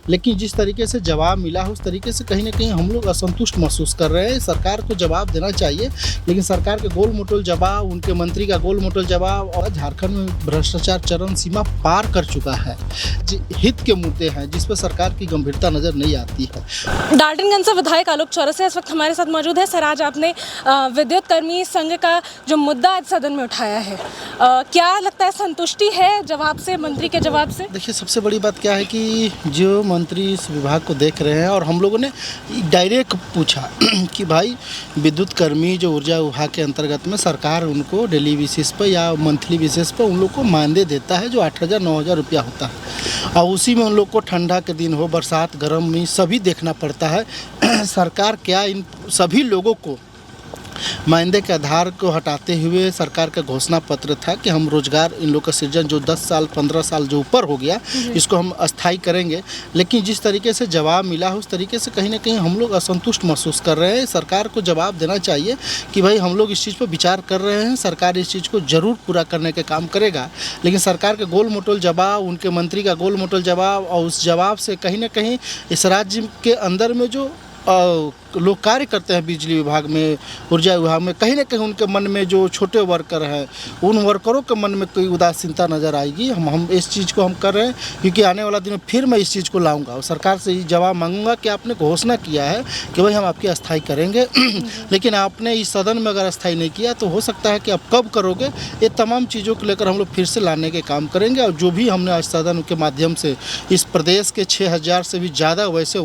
लेकिन जिस तरीके से जवाब मिला है उस तरीके से कहीं ना कहीं हम लोग असंतुष्ट महसूस कर रहे हैं। सरकार को जवाब देना चाहिए, लेकिन सरकार के गोल मोटोल जवाब, उनके मंत्री का गोल मोटोल जवाब, और झारखंड में भ्रष्टाचार चरम सीमा पार कर चुका है। हित के मुद्दे हैं जिस पर सरकार की गंभीरता नजर नहीं आती है। डाल्टनगंज से विधायक आलोक चौरसिया इस वक्त हमारे साथ मौजूद है। सर, आज आपने विद्युत कर्मी संघ का जो मुद्दा आज सदन में उठाया है, क्या लगता है, संतुष्टि है जवाब से, मंत्री के जवाब से? देखिए, सबसे बड़ी बात क्या है कि जो मंत्री इस विभाग को देख रहे हैं, और हम लोगों ने डायरेक्ट पूछा कि भाई विद्युत कर्मी जो ऊर्जा विभाग के अंतर्गत में सरकार उनको डेली बेसिस पर या मंथली बेसिस पर उन लोग को मानदेय देता है जो 8,000-9,000 रुपया होता है, और उसी में उन लोग को ठंडा के दिन हो, बरसात, गर्म में सभी देखना पड़ता है। सरकार क्या इन सभी लोगों को मानदेय के आधार को हटाते हुए सरकार का घोषणा पत्र था कि हम रोजगार इन लोग का सृजन जो 10 साल 15 साल जो ऊपर हो गया इसको हम अस्थायी करेंगे, लेकिन जिस तरीके से जवाब मिला है उस तरीके से कहीं ना कहीं हम लोग असंतुष्ट महसूस कर रहे हैं। सरकार को जवाब देना चाहिए कि भाई हम लोग इस चीज़ पर विचार कर रहे हैं, सरकार इस चीज़ को ज़रूर पूरा करने का काम करेगा, लेकिन सरकार का गोल मोटोल जवाब, उनके मंत्री का गोल मोटोल जवाब, और उस जवाब से कहीं ना कहीं इस राज्य के अंदर में जो लोग कार्य करते हैं बिजली विभाग में, ऊर्जा विभाग में, कहीं ना कहीं उनके मन में जो छोटे वर्कर हैं उन वर्करों के मन में कोई उदासीनता नज़र आएगी। हम इस चीज़ को हम कर रहे हैं क्योंकि आने वाला दिन में फिर मैं इस चीज़ को लाऊंगा और सरकार से ये जवाब मांगूंगा कि आपने घोषणा किया है कि भाई हम आपकी अस्थायी करेंगे लेकिन आपने इस सदन में अगर अस्थायी नहीं किया तो हो सकता है कि आप कब करोगे। ये तमाम चीज़ों को लेकर हम लोग फिर से लाने के काम करेंगे, और जो भी हमने आज सदन के माध्यम से इस प्रदेश के 6,000 से भी ज़्यादा वैसे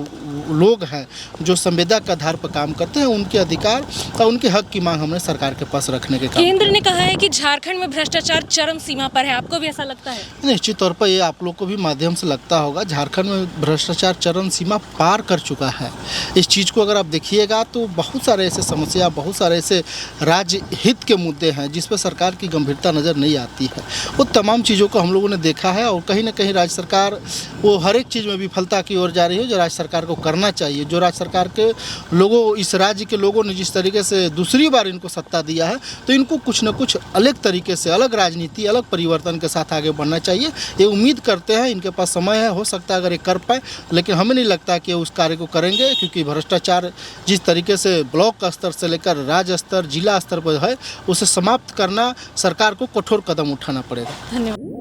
लोग हैं जो संविदा के आधार पर काम करते हैं, उनके अधिकार और उनके हक की मांग हमने सरकार के पास रखने के काम। केंद्र ने कहा है कि झारखंड में भ्रष्टाचार चरम सीमा पर है, आपको भी ऐसा लगता है? निश्चित तौर पर ये आप लोग को भी माध्यम से लगता होगा, झारखंड में भ्रष्टाचार चरम सीमा पार कर चुका है। इस चीज़ को अगर आप देखिएगा तो बहुत सारे ऐसे समस्या, बहुत सारे ऐसे राज्य हित के मुद्दे हैं जिस पर सरकार की गंभीरता नज़र नहीं आती है। वो तमाम चीज़ों को हम लोगों ने देखा है, और कहीं ना कहीं राज्य सरकार वो हर एक चीज़ में विफलता की ओर जा रही है जो राज्य सरकार को करना चाहिए। जो राज्य सरकार के लोगों, इस राज्य के लोगों ने जिस तरीके से दूसरी बार इनको सत्ता दिया है, तो इनको कुछ न कुछ अलग तरीके से, अलग राजनीति, अलग परिवर्तन के साथ आगे बढ़ना चाहिए। ये उम्मीद करते हैं, इनके पास समय है, हो सकता है अगर ये कर पाए, लेकिन हमें नहीं लगता कि उस कार्य को करेंगे, क्योंकि भ्रष्टाचार जिस तरीके से ब्लॉक स्तर से लेकर राज्य स्तर, जिला स्तर पर है, उसे समाप्त करना सरकार को कठोर कदम उठाना पड़ेगा। धन्यवाद।